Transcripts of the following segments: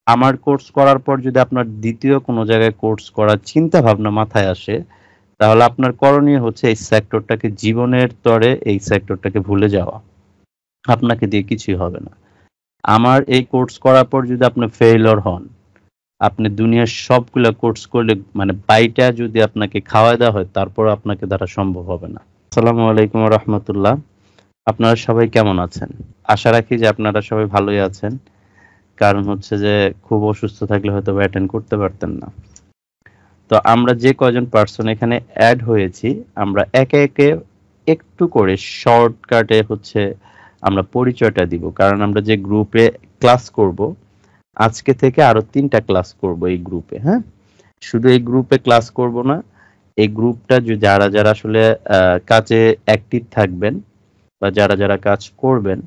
আমার কোর্স করার পর যদি আপনার দ্বিতীয় কোনো জায়গায় কোর্স করার চিন্তা ভাবনা মাথায় আসে, তাহলে আপনার করণীয় হচ্ছে এই সেক্টরটাকে জীবনের তরে এই সেক্টরটাকে ভুলে যাওয়া। আপনাকে দিয়ে কিছুই হবে না। আমার এই কোর্স করার পর যদি আপনি ফেইলিওর হন, আপনি দুনিয়ার সবগুলা কোর্স করলে মানে বাইটা যদি আপনাকে খাওয়ায় দেওয়া হয় তারপর আপনাকে দ্বারা সম্ভব হবে না। আসসালামু আলাইকুম ওয়া রাহমাতুল্লাহ। আপনারা সবাই কেমন আছেন? আশা রাখি যে আপনারা সবাই ভালোই আছেন। কারণ হচ্ছে যে খুব অসুস্থ থাকলে হয়তো অ্যাটেন্ড করতে পারতেন না। তো আমরা যে কয়জন পার্সন এখানে অ্যাড হয়েছি, আমরা একে একে একটু করে শর্টকাটে হচ্ছে আমরা পরিচয়টা দিব। কারণ আমরা যে গ্রুপে ক্লাস করব, আজকে থেকে আরো 3টা ক্লাস করব এই গ্রুপে। হ্যাঁ, শুধু এই গ্রুপে ক্লাস করব না, এই গ্রুপটা যারা যারা আসলে কাজে অ্যাক্টিভ থাকবেন বা যারা যারা কাজ করবেন,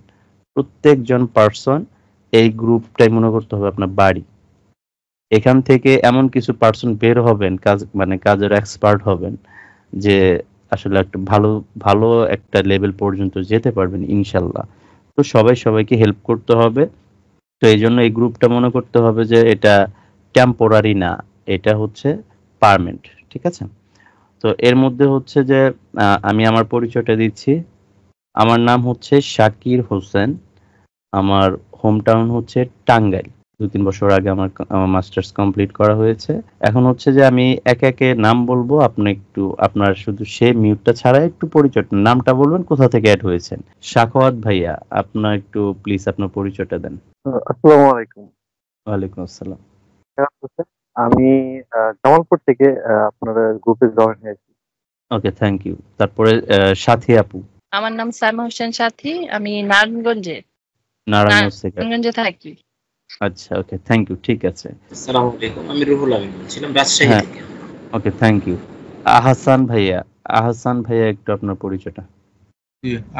প্রত্যেকজন পার্সন এই গ্রুপটাই মনে করতে হবে আপনার বাড়ি। এখান থেকে এমন কিছু পার্সন বের হবেন, কাজ মানে কাজের এক্সপার্ট হবেন, যে আসলে একটা ভালো ভালো একটা লেভেল পর্যন্ত যেতে পারবেন ইনশাল্লাহ। তো সবাই সবাইকে হেল্প করতে হবে। তো এই জন্য এই গ্রুপটা মনে করতে হবে যে এটা টেম্পোরারি না, এটা হচ্ছে পার্মানেন্ট। ঠিক আছে? তো এর মধ্যে হচ্ছে যে আমি আমার পরিচয়টা দিচ্ছি। আমার নাম হচ্ছে শাকির হোসেন। আমার হোম টাউন হচ্ছে টাঙ্গাইল। 2-3 বছর আগে আমার মাস্টার্স কমপ্লিট করা হয়েছে। এখন হচ্ছে যে আমি একে একে নাম বলবো, আপনি একটু আপনার শুধু সে মিউটটা ছাড়া একটু পরিচয়টা নামটা বলবেন, কোথা থেকে অ্যাড হয়েছেন। সাখাওয়াত ভাইয়া, আপনার একটু প্লিজ আপনার পরিচয়টা দেন। আসসালামু আলাইকুম। ওয়ালাইকুম আসসালাম। আমি জামালপুর থেকে আপনার গ্রুপে জয়েন হয়েছি। ওকে, থ্যাংক ইউ। তারপরে সাথী আপু। আমার নাম সাইমা হোসেন সাথী, আমি নারায়ণগঞ্জে থেকে থাকি। আচ্ছা, ওকে, থ্যাংক ইউ। ঠিক আছে। আসসালামু আলাইকুম, আমি রুহুল আমিন বলছিলাম রাজশাহী থেকে। ওকে, থ্যাংক ইউ। আহসান ভাইয়া একটু আপনার পরিচয়টা।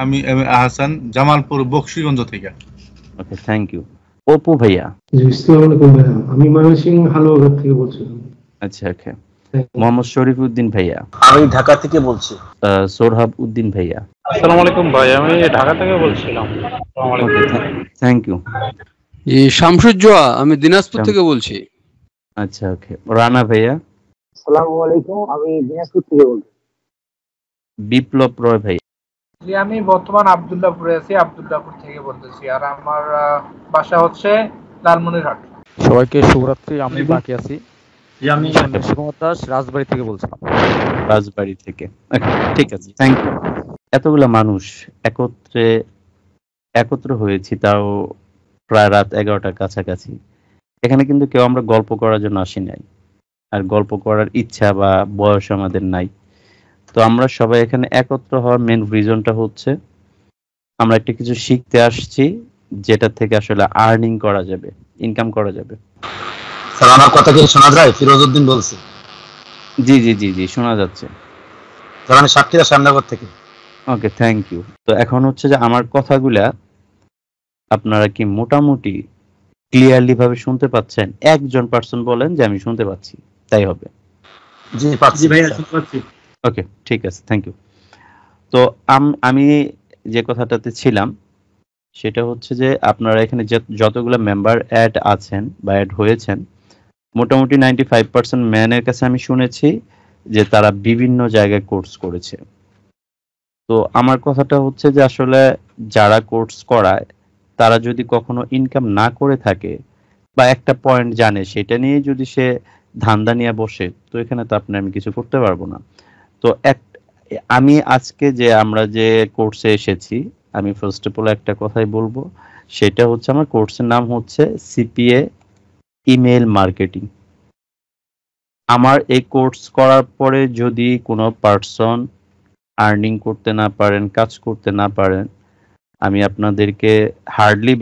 আমি আহসান, জামালপুর বকশীগঞ্জ থেকে। ওকে, থ্যাংক ইউ। অপু ভাইয়া। আসসালামু আলাইকুম ভাইয়া, আমি ময়মনসিংহ হালুয়াঘাট থেকে বলছিলাম। আচ্ছা, ওকে। মোহাম্মদ শরীফ উদ্দিন ভাইয়া। আমি ঢাকা থেকে বলছি। সোরহাব উদ্দিন ভাইয়া। আসসালামু আলাইকুম ভাই, আমি ঢাকা থেকে বলছিলাম। ওকে, থ্যাংক ইউ। জি, শামসুজ্জোয়া, আমি দিনাজপুর থেকে বলছি। আচ্ছা, ওকে। রানা ভাইয়া। আসসালামু আলাইকুম, আমি দিনাজপুর থেকে বলছি। বিপ্লব রয় ভাইয়া। জি, আমি বর্তমান আব্দুল্লাহপুরে আছি, আব্দুল্লাহপুর থেকে বলতেছি। আর আমার বাসা হচ্ছে লালমনিরহাট। সবাইকে শুভরাত্রি, আমি বাকি আছি। আমি সুকুমার দাস, রাজবাড়ী থেকে বলছিলাম। রাজবাড়ী থেকে, ঠিক আছে, থ্যাংক ইউ। এতগুলা মানুষ একত্র হয়েছি, তাও প্রায় রাত 11টার কাছাকাছি। এখানে কিন্তু কেউ আমরা গল্প করার জন্য আসি নাই, আর গল্প করার ইচ্ছা বা বয়স আমাদের নাই। তো আমরা সবাই এখানে একত্র হওয়ার মেন রিজনটা হচ্ছে আমরা একটা কিছু শিখতে আসছি, যেটা থেকে আসলে আর্নিং করা যাবে, ইনকাম করা যাবে। স্যার, আমার কথা কি শোনা যায়? ফিরোজ উদ্দিন বলছি। জি জি জি জি, শোনা যাচ্ছে। স্যার, আমি সাতক্ষীরা শ্যামনগর থেকে। ওকে, থ্যাংক ইউ। তো এখন হচ্ছে যে আমার কথাগুলা আপনারা কি মোটামুটি ক্লিয়ারলি ভাবে শুনতে পাচ্ছেন? একজন পার্সন বলেন যে আমি শুনতে পাচ্ছি, তাই হবে। জি পাচ্ছি ভাইয়া, শুনতে পাচ্ছি। ওকে, ঠিক আছে, থ্যাংক ইউ। তো আমি যে কথাটাতে ছিলাম সেটা হচ্ছে যে আপনারা এখানে যতগুলো মেম্বার অ্যাড আছেন বা অ্যাড হয়েছেন, মোটামুটি 95% ম্যানের কাছে আমি শুনেছি যে তারা বিভিন্ন জায়গায় কোর্স করেছে। তো আমার কথাটা হচ্ছে যে আসলে যারা কোর্স করায় তারা যদি কখনো ইনকাম না করে থাকে বা একটা পয়েন্ট জানে, সেটা নিয়ে যদি সে ধান্দা নিয়ে বসে, তো এখানে তো আমি কিছু করতে পারবো না। তো আমি আজকে যে আমরা যে কোর্সে এসেছি, আমি ফার্স্ট অফ অল একটা কথাই বলবো, সেটা হচ্ছে আমার কোর্সের নাম হচ্ছে সিপিএ ইমেল মার্কেটিং। আমার এই কোর্স করার পরে যদি কোনো পার্সন আর্নিং করতে না পারেন, কাজ করতে না পারেন, আমি আপনাদেরকে হার্ডলি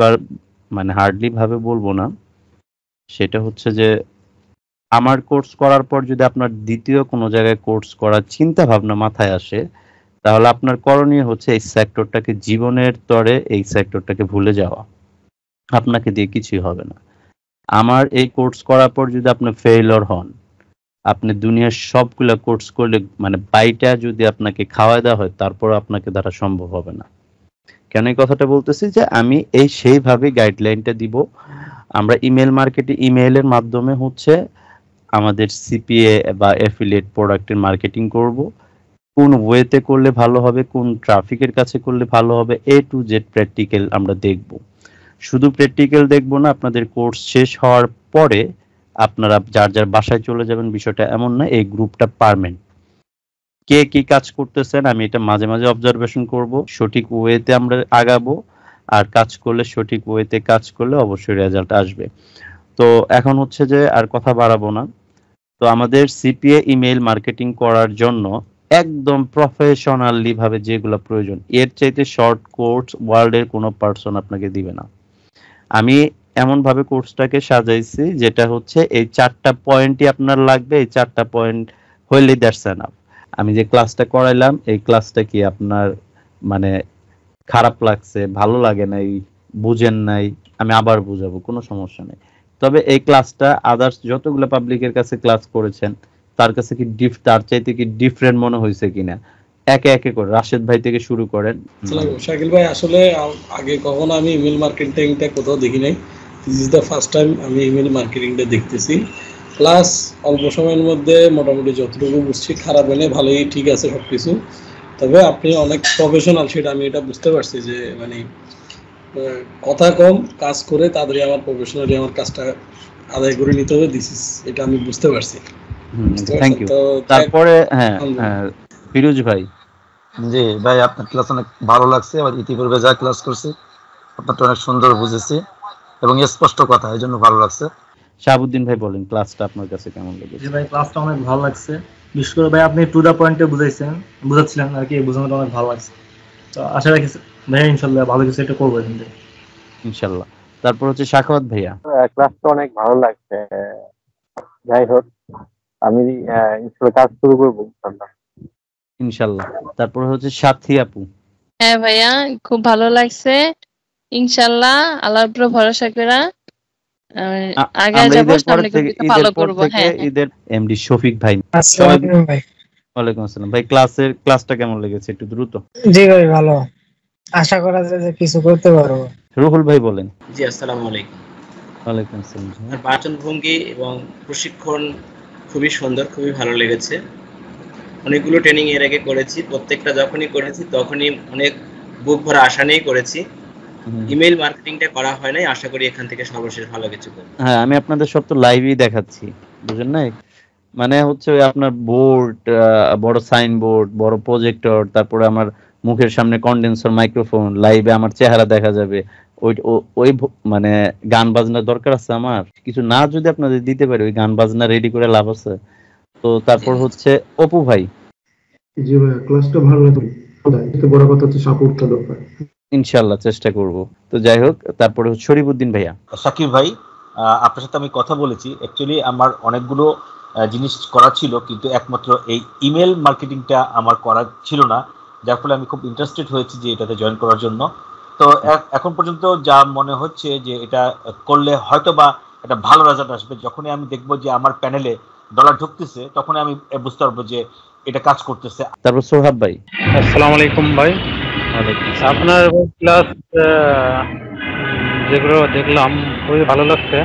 ভাবে বলবো না, সেটা হচ্ছে যে আমার কোর্স করার পর যদি আপনার দ্বিতীয় কোনো জায়গায় কোর্স করার চিন্তা ভাবনা মাথায় আসে, তাহলে আপনার করণীয় হচ্ছে এই সেক্টরটাকে জীবনের তরে এই সেক্টরটাকে ভুলে যাওয়া। আপনাকে দিয়ে কিছুই হবে না। আমার এই কোর্স করার পর যদি আপনি ফেইলিওর হন, আপনি দুনিয়ার সবগুলা কোর্স করলে মানে বাইটা যদি আপনাকে খাওয়ায় দেওয়া হয় তারপর আপনাকে দ্বারা সম্ভব হবে না। কেন এই কথাটা বলতেছি যে আমি এই সেইভাবে গাইডলাইনটা দিব। আমরা ইমেল মার্কেটে ইমেইলের মাধ্যমে হচ্ছে আমাদের সিপিএ বা অ্যাফিলিয়েট প্রোডাক্টের মার্কেটিং করব। কোন ওয়েতে করলে ভালো হবে, কোন ট্রাফিকের কাছে করলে ভালো হবে, এ টু জেড প্র্যাকটিক্যাল আমরা দেখব। শুধু প্র্যাকটিক্যাল দেখব না, আপনাদের কোর্স শেষ হওয়ার পরে আপনারা যার যার বাসায় চলে যাবেন বিষয়টা এমন না। এই গ্রুপটা পার্মানেন্ট। কে কি কাজ করতেছেন আমি এটা মাঝে মাঝে অবজারভেশন করব, সঠিক ওয়েতে আমরা আগাবো, আর কাজ করলে সঠিক ওয়েতে কাজ করলে অবশ্যই রেজাল্ট আসবে। তো এখন হচ্ছে যে আর কথা বাড়াবো না। তো আমাদের সিপিএ ইমেইল মার্কেটিং করার জন্য একদম প্রফেশনালি ভাবে যেগুলো প্রয়োজন, এর চাইতে শর্ট কোর্স ওয়ার্ল্ডের কোনো পার্সন আপনাকে দিবে না। আমি এমন ভাবে কোর্সটাকে সাজাইছি যেটা হচ্ছে এই 4টা পয়েন্টই আপনার লাগবে। এই 4টা পয়েন্ট হইলে দ্যাটস এনাফ। আমি যে ক্লাসটা করাইলাম এই ক্লাসটা কি আপনার মানে খারাপ লাগছে, ভালো লাগে নাই, বুঝেন নাই, আমি আবার বুঝাবো, কোনো সমস্যা নেই। তবে এই ক্লাসটা আদার্স যতগুলো পাবলিকের কাছে ক্লাস করেছেন তার কাছে কি তার চাইতে কি ডিফারেন্ট মনে হয়েছে কিনা একে একে করে রাশেদ ভাই থেকে শুরু করেন। শাকিল ভাই, আসলে আগে কখনো আমি ইমেল মার্কেটিংটা কোথাও দেখি নাই। This is the first time আমি ইমেল মার্কেটিংটা দেখতেছি। প্লাস অল্প সময়ের মধ্যে মোটামুটি যতটুকু বুঝছি, খারাপ হলে ভালোই, ঠিক আছে সবকিছু। তবে আপনি অনেক প্রফেশনাল, সেটা আমি এটা বুঝতে পারছি যে মানে কথা কম কাজ করে তাড়াতাড়ি আমার প্রফেশনালি আমার কাজটা আদায় করে নিতে হবে। দিস ইজ এটা আমি বুঝতে পারছি। Thank you. তারপরে হ্যাঁ ফিরোজ ভাই। জি ভাই, আপনার ক্লাস অনেক ভালো লাগছে। আবার ইতিপূর্বে যা ক্লাস করছি আপনারটা অনেক সুন্দর বুঝেছি এবং স্পষ্ট কথা, এই জন্য ভালো লাগছে। শাহাবুদ্দিন ভাই বলেন ক্লাসটা আপনার কাছে কেমন লেগেছে? জি ভাই, ক্লাসটা অনেক ভালো লাগছে। বিশেষ করে ভাই আপনি টু দা পয়েন্টে বুঝাচ্ছিলেন আর কি, বোঝানোটা অনেক ভালো লাগছে। তো আশা রাখি ভাই ইনশাআল্লাহ ভালো কিছু একটা করবো কিন্তু ইনশাআল্লাহ। তারপর হচ্ছে সাখাওয়াত ভাইয়া। ক্লাসটা অনেক ভালো লাগছে। যাই হোক আমি ইনশাআল্লাহ কাজ শুরু করবো ইনশাআল্লাহ। তারপর হচ্ছে সাথী আপু। হ্যাঁ ভাইয়া, খুব ভালো লাগছে। ইনশাআল্লাহ আল্লাহর উপর ভরসা করে আগায় যাব, সামনে কিছু ভালো করব। হ্যাঁ, ঈদের এমডি শফিক ভাই। আসসালামু আলাইকুম ভাই। ওয়ালাইকুম আসসালাম ভাই। ক্লাসটা কেমন লেগেছে একটু দ্রুত? জি ভাই ভালো, আশা করা যায় যে কিছু করতে পারবো। রুহুল ভাই বলেন। জি আসসালামু আলাইকুম। ওয়ালাইকুম আসসালাম। বাচনভঙ্গি এবং প্রশিক্ষণ খুবই সুন্দর, খুবই ভালো লেগেছে। অনেকগুলো ট্রেনিং এর আগে করেছি, প্রত্যেকটা যখনই করেছি তখনই অনেক বুক ভরা আশা নিয়ে করেছি। ইমেল মার্কেটিংটা করা হয় নাই, আশা করি এখান থেকে সর্বশেষ ভালো কিছু করব। হ্যাঁ, আমি আপনাদের সব তো লাইভই দেখাচ্ছি, বুঝেন নাই? মানে হচ্ছে ওই আপনার বোর্ড, বড় সাইনবোর্ড, বড় প্রজেক্টর, তারপরে আমার মুখের সামনে কন্ডেন্সার মাইক্রোফোন, লাইভে আমার চেহারা দেখা যাবে। ওই মানে গান বাজনা দরকার আছে আমার কিছু না, যদি আপনাদের দিতে পারি ওই গান বাজনা রেডি করে লাভ আছে? তো তারপর হচ্ছে অপু ভাই। জি ভাই, ক্লাসটা ভালো লাগলো। এটা বড় কথা হচ্ছে সাপোর্টটা দরকার। ইনশাআল্লাহ চেষ্টা করব। তো যাই হোক, তারপরে শরীফউদ্দিন ভাইয়া। শাকিব ভাই, আপনার সাথে আমি কথা বলেছি। অ্যাকচুয়ালি আমার অনেকগুলো জিনিস করা ছিল, কিন্তু একমাত্র এই ইমেল মার্কেটিংটা আমার করা ছিল না, যার ফলে আমি খুব ইন্টারেস্টেড হয়েছি যে এটাতে জয়েন করার জন্য। তো এখন পর্যন্ত যা মনে হচ্ছে যে এটা করলে হয়তো বা একটা ভালো রেজাল্ট আসবে। যখনই আমি দেখবো যে আমার প্যানেলে ডলার ঢুকতেছে তখনই আমি বুঝতে পারবো যে এটা কাজ করতেছে। তারপর সোহাব ভাই। আসসালামু আলাইকুম ভাই। আপনার ক্লাস যেগুলো দেখলাম খুবই ভালো লাগছে।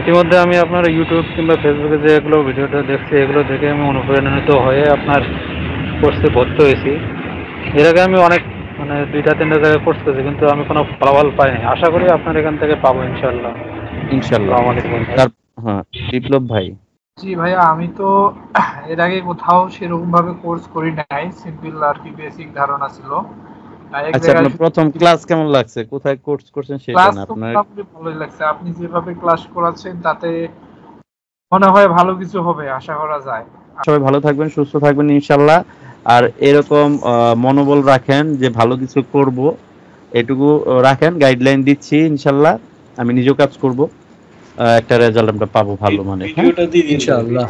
ইতিমধ্যে আমি আপনার ইউটিউব কিংবা ফেসবুকে যে এগুলো ভিডিওটা দেখছি, এগুলো দেখে আমি অনুপ্রাণিত হয়ে আপনার কোর্সে ভর্তি হয়েছি। এর আগে আমি অনেক মানে 2-3টা জায়গায় কোর্স করেছি, কিন্তু আমি কোনো ফলাফল পাইনি। আশা করি আপনার এখান থেকে পাবো ইনশাআল্লাহ। ইনশাআল্লাহ। হ্যাঁ, বিপ্লব ভাই। জি ভাইয়া, আমি তো এর আগে কোথাও সেরকম ভাবে কোর্স করি নাই, সিম্পল আর কি বেসিক ধারণা ছিল। আচ্ছা, আপনার প্রথম ক্লাস কেমন লাগছে? কোথায় কোর্স করছেন সেটা না আপনার? ক্লাস ভালোই লাগছে। আপনি যেভাবে ক্লাস করাচ্ছেন তাতে মনে হয় ভালো কিছু হবে, আশা করা যায়। সবাই ভালো থাকবেন, সুস্থ থাকবেন ইনশাআল্লাহ। আর এরকম মনোবল রাখেন যে ভালো কিছু করব, এটুকু রাখেন। গাইডলাইন দিচ্ছি ইনশাআল্লাহ, আমি নিজেও কাজ করব, একটা রেজাল্ট আমরা পাবো ভালো মানে। ভিডিওটা দিয়ে দিন ইনশাআল্লাহ।